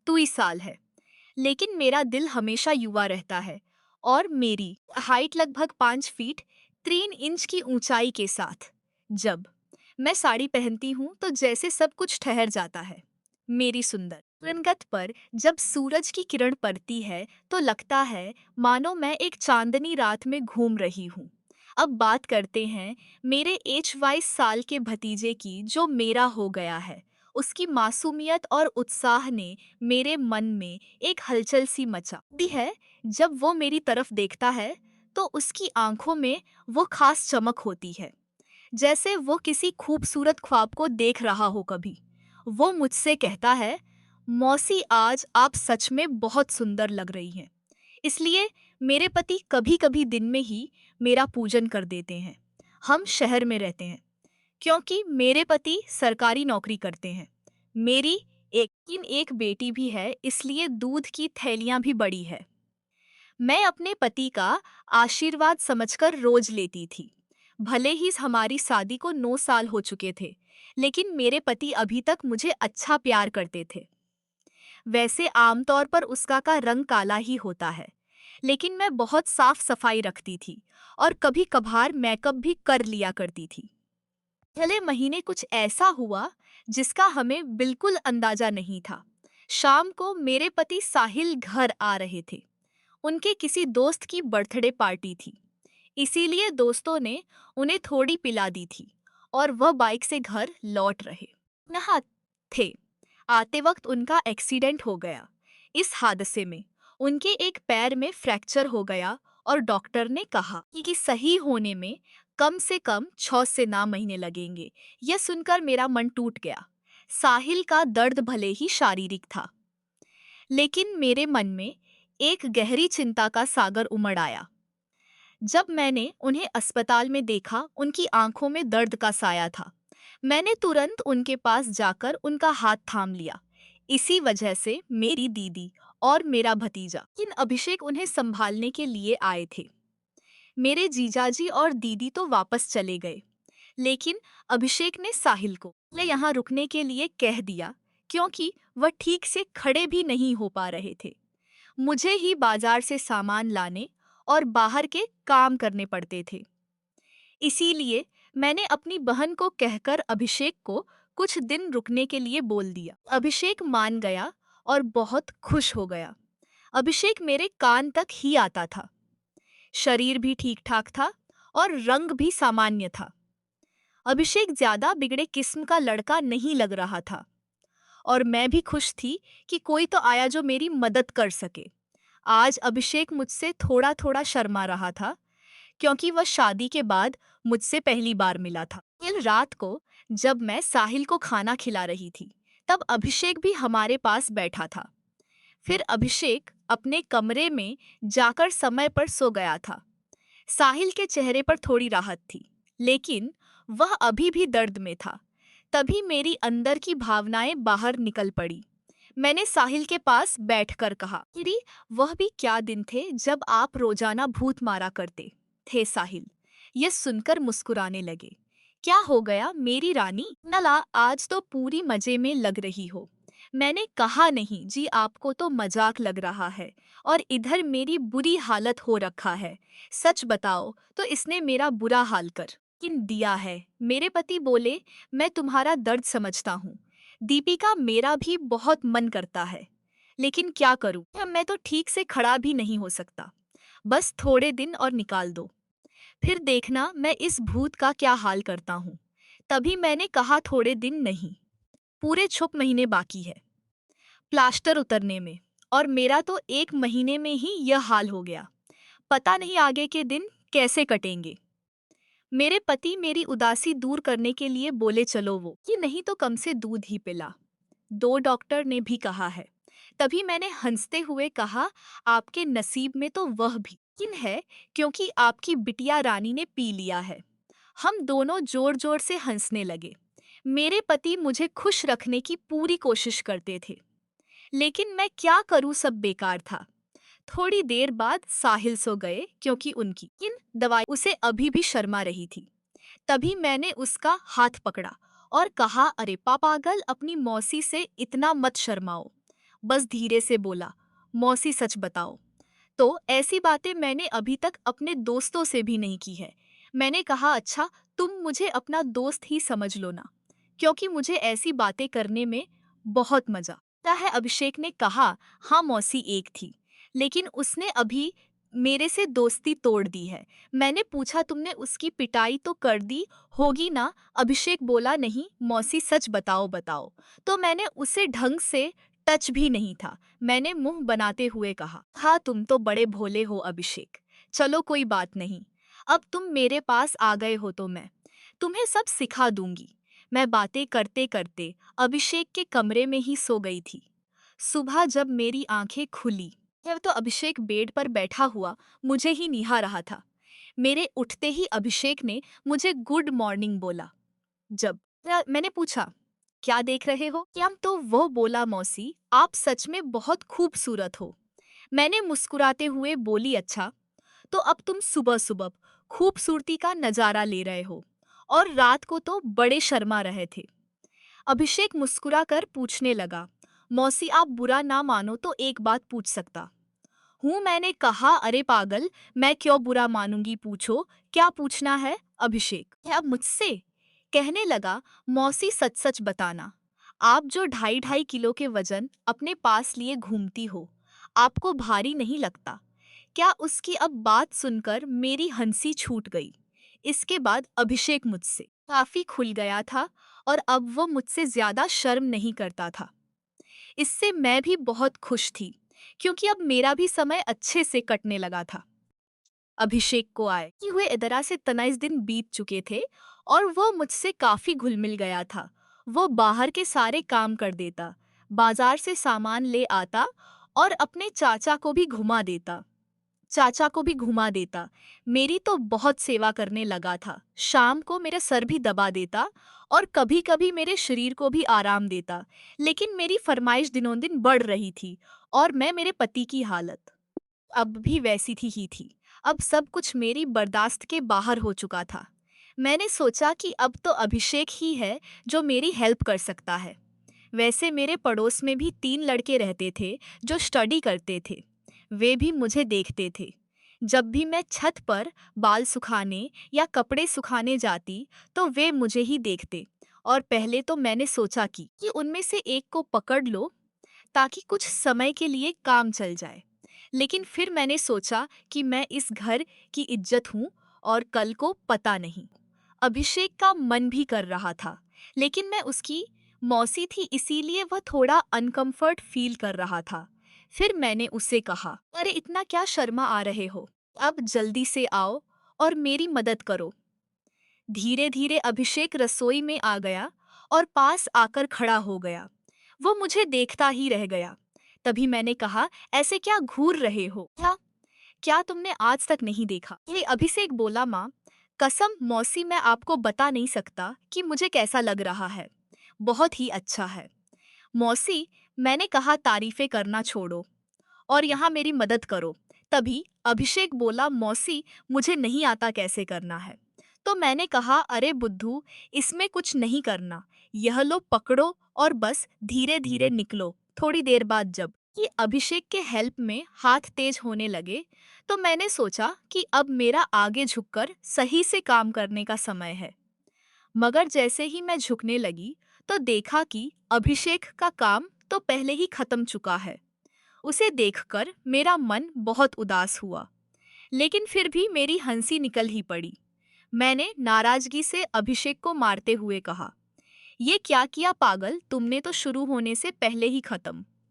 32 साल है, लेकिन मेरा दिल हमेशा युवा रहता है और मेरी हाइट लगभग 5 फीट 3 इंच की ऊंचाई के साथ। जब मैं साड़ी पहनती हूँ तो जैसे सब कुछ ठहर जाता है। मेरी सुंदर रंगत पर जब सूरज की किरण पड़ती है तो लगता है मानो मैं एक चांदनी रात में घूम रही हूँ। अब बात करते हैं मेरे 22 साल के भतीजे की जो मेरा हो गया है। उसकी मासूमियत और उत्साह ने मेरे मन में एक हलचल सी मचा दी है। जब वो मेरी तरफ देखता है तो उसकी आंखों में वो खास चमक होती है, जैसे वो किसी खूबसूरत ख्वाब को देख रहा हो। कभी वो मुझसे कहता है, मौसी आज आप सच में बहुत सुंदर लग रही हैं। इसलिए मेरे पति कभी कभी दिन में ही मेरा पूजन कर देते हैं। हम शहर में रहते हैं क्योंकि मेरे पति सरकारी नौकरी करते हैं। मेरी एक बेटी भी है, इसलिए दूध की थैलियां भी बड़ी है। मैं अपने पति का आशीर्वाद समझकर रोज लेती थी। भले ही हमारी शादी को 9 साल हो चुके थे, लेकिन मेरे पति अभी तक मुझे अच्छा प्यार करते थे। वैसे आमतौर पर उसका का रंग काला ही होता है, लेकिन मैं बहुत साफ सफाई रखती थी और कभी कभार मेकअप भी कर लिया करती थी। पिछले महीने कुछ ऐसा हुआ जिसका हमें बिल्कुल अंदाजा नहीं था। शाम को मेरे पति साहिल घर आ रहे थे। उनके किसी दोस्त की बर्थडे पार्टी थी, इसीलिए दोस्तों ने उन्हें थोड़ी पिला दी थी और वह बाइक से घर लौट रहे नहा थे। आते वक्त उनका एक्सीडेंट हो गया। इस हादसे में उनके एक पैर में फ्रैक्चर हो गया और डॉक्टर ने कहा कि सही होने में कम से कम 6 से 9 महीने लगेंगे। यह सुनकर मेरा मन टूट गया। साहिल का दर्द भले ही शारीरिक था, लेकिन मेरे मन में एक गहरी चिंता का सागर उमड़ आया। जब मैंने उन्हें अस्पताल में देखा, उनकी आंखों में दर्द का साया था। मैंने तुरंत उनके पास जाकर उनका हाथ थाम लिया। इसी वजह से मेरी दीदी और मेरा भतीजा किन अभिषेक उन्हें संभालने के लिए आए थे। मेरे जीजाजी और दीदी तो वापस चले गए, लेकिन अभिषेक ने साहिल को यहाँ रुकने के लिए कह दिया क्योंकि वह ठीक से खड़े भी नहीं हो पा रहे थे। मुझे ही बाजार से सामान लाने और बाहर के काम करने पड़ते थे। इसीलिए मैंने अपनी बहन को कहकर अभिषेक को कुछ दिन रुकने के लिए बोल दिया। अभिषेक मान गया और बहुत खुश हो गया। अभिषेक मेरे कान तक ही आता था। शरीर भी ठीक ठाक था और रंग भी सामान्य था। अभिषेक ज्यादा बिगड़े किस्म का लड़का नहीं लग रहा था और मैं भी खुश थी कि कोई तो आया जो मेरी मदद कर सके। आज अभिषेक मुझसे थोड़ा थोड़ा शर्मा रहा था क्योंकि वह शादी के बाद मुझसे पहली बार मिला था। कल रात को जब मैं साहिल को खाना खिला रही थी, तब अभिषेक भी हमारे पास बैठा था। फिर अभिषेक अपने कमरे में जाकर समय पर सो गया था। साहिल के चेहरे पर थोड़ी राहत थी, लेकिन वह अभी भी दर्द में था। तभी मेरी अंदर की भावनाएं बाहर निकल पड़ी। मैंने साहिल के पास बैठकर कहा, "किरी, वह भी क्या दिन थे जब आप रोजाना भूत मारा करते थे।" साहिल यह सुनकर मुस्कुराने लगे। "क्या हो गया मेरी रानी? नला, आज तो पूरी मजे में लग रही हो।" मैंने कहा, "नहीं जी, आपको तो मजाक लग रहा है और इधर मेरी बुरी हालत हो रखा है। सच बताओ तो इसने मेरा बुरा हाल कर किन दिया है।" मेरे पति बोले, "मैं तुम्हारा दर्द समझता हूँ दीपिका, मेरा भी बहुत मन करता है, लेकिन क्या करूँ, मैं तो ठीक से खड़ा भी नहीं हो सकता। बस थोड़े दिन और निकाल दो, फिर देखना मैं इस भूत का क्या हाल करता हूँ।" तभी मैंने कहा, "थोड़े दिन नहीं, पूरे 6 महीने बाकी है प्लास्टर उतरने में, और मेरा तो 1 महीने में ही यह हाल हो गया। पता नहीं आगे के दिन कैसे कटेंगे।" मेरे पति मेरी उदासी दूर करने के लिए बोले, "चलो वो कि नहीं तो कम से दूध ही पिला, 2 डॉक्टर ने भी कहा है।" तभी मैंने हंसते हुए कहा, "आपके नसीब में तो वह भी किन है, क्योंकि आपकी बिटिया रानी ने पी लिया है।" हम दोनों जोर जोर से हंसने लगे। मेरे पति मुझे खुश रखने की पूरी कोशिश करते थे, लेकिन मैं क्या करूं, सब बेकार था। थोड़ी देर बाद साहिल सो गए क्योंकि उनकी इन दवाई उसे अभी भी शर्मा रही थी। तभी मैंने उसका हाथ पकड़ा और कहा, "अरे पागल, अपनी मौसी से इतना मत शर्माओ। बस धीरे से बोला, मौसी सच बताओ। तो ऐसी बातें मैंने अभी तक अपने दोस्तों से भी नहीं की है। मैंने कहा, अच्छा तुम मुझे अपना दोस्त ही समझ लो ना, क्योंकि मुझे ऐसी बातें करने में बहुत मजा आता है। अभिषेक ने कहा, हाँ मौसी एक थी, लेकिन उसने अभी मेरे से दोस्ती तोड़ दी है। मैंने पूछा, तुमने उसकी पिटाई तो कर दी होगी ना? अभिषेक बोला, नहीं मौसी सच बताओ बताओ। तो मैंने उसे ढंग से टच भी नहीं था। मैंने मुंह बनाते हुए कहा, हाँ तुम तो बड़े भोले हो अभिषेक, चलो कोई बात नहीं। अब तुम मेरे पास आ गए हो तो मैं तुम्हें सब सिखा दूंगी। मैं बातें करते करते अभिषेक के कमरे में ही सो गई थी। सुबह जब मेरी आंखें खुली तो अभिषेक बेड पर बैठा हुआ मुझे ही निहार रहा था। मेरे उठते ही अभिषेक ने मुझे गुड मॉर्निंग बोला। जब मैंने पूछा, क्या देख रहे हो क्या? तो वो बोला, मौसी आप सच में बहुत खूबसूरत हो। मैंने मुस्कुराते हुए बोली, अच्छा तो अब तुम सुबह सुबह खूबसूरती का नजारा ले रहे हो और रात को तो बड़े शर्मा रहे थे। अभिषेक मुस्कुराकर पूछने लगा, मौसी आप बुरा ना मानो तो एक बात पूछ सकता हूँ? मैंने कहा, अरे पागल, मैं क्यों बुरा मानूंगी, पूछो क्या पूछना है। अभिषेक अब मुझसे कहने लगा, मौसी सच सच बताना, आप जो 2.5 किलो के वजन अपने पास लिए घूमती हो, आपको भारी नहीं लगता क्या? उसकी अब बात सुनकर मेरी हंसी छूट गई। इसके बाद अभिषेक मुझसे काफी खुल गया था और अब वो मुझसे ज्यादा शर्म नहीं करता था। इससे मैं भी बहुत खुश थी, क्योंकि अब मेरा भी समय अच्छे से कटने लगा था। अभिषेक को आए कि हुए इधरा से 23 दिन बीत चुके थे और वो मुझसे काफी घुल मिल गया था। वो बाहर के सारे काम कर देता, बाजार से सामान ले आता और अपने चाचा को भी घुमा देता। मेरी तो बहुत सेवा करने लगा था। शाम को मेरा सर भी दबा देता और कभी कभी मेरे शरीर को भी आराम देता। लेकिन मेरी फरमाइश दिनों दिन बढ़ रही थी और मैं मेरे पति की हालत अब भी वैसी थी ही थी। अब सब कुछ मेरी बर्दाश्त के बाहर हो चुका था। मैंने सोचा कि अब तो अभिषेक ही है जो मेरी हेल्प कर सकता है। वैसे मेरे पड़ोस में भी 3 लड़के रहते थे जो स्टडी करते थे। वे भी मुझे देखते थे। जब भी मैं छत पर बाल सुखाने या कपड़े सुखाने जाती तो वे मुझे ही देखते। और पहले तो मैंने सोचा कि उनमें से एक को पकड़ लो ताकि कुछ समय के लिए काम चल जाए। लेकिन फिर मैंने सोचा कि मैं इस घर की इज्जत हूँ और कल को पता नहीं। अभिषेक का मन भी कर रहा था, लेकिन मैं उसकी मौसी थी इसीलिए वह थोड़ा अनकंफर्ट फील कर रहा था। फिर मैंने उससे कहा, अरे इतना क्या शर्मा आ रहे हो, अब जल्दी से आओ और मेरी मदद करो। धीरे धीरे अभिषेक रसोई में आ गया और पास आकर खड़ा हो गया। वो मुझे देखता ही रह गया। तभी मैंने कहा, ऐसे क्या घूर रहे हो? क्या तुमने आज तक नहीं देखा? ये अभिषेक बोला, माँ कसम मौसी मैं आपको बता नहीं सकता कि मुझे कैसा लग रहा है। बहुत ही अच्छा है मौसी। मैंने कहा, तारीफें करना छोड़ो और यहाँ मेरी मदद करो। तभी अभिषेक बोला, मौसी मुझे नहीं आता कैसे करना है। तो मैंने कहा, अरे बुद्धू, इसमें कुछ नहीं करना, यह लो पकड़ो और बस धीरे धीरे निकलो। थोड़ी देर बाद जब कि अभिषेक के हेल्प में हाथ तेज होने लगे तो मैंने सोचा कि अब मेरा आगे झुककर सही से काम करने का समय है। मगर जैसे ही मैं झुकने लगी तो देखा कि अभिषेक का काम तो पहले ही खत्म चुका है। उसे देखकर मेरा मन बहुत उदास हुआ, लेकिन फिर भी मेरी हंसी निकल ही पड़ी। मैंने नाराजगी से अभिषेक को मारते हुए कहा, ये क्या किया पागल, तुमने तो शुरू होने से पहले ही खत्म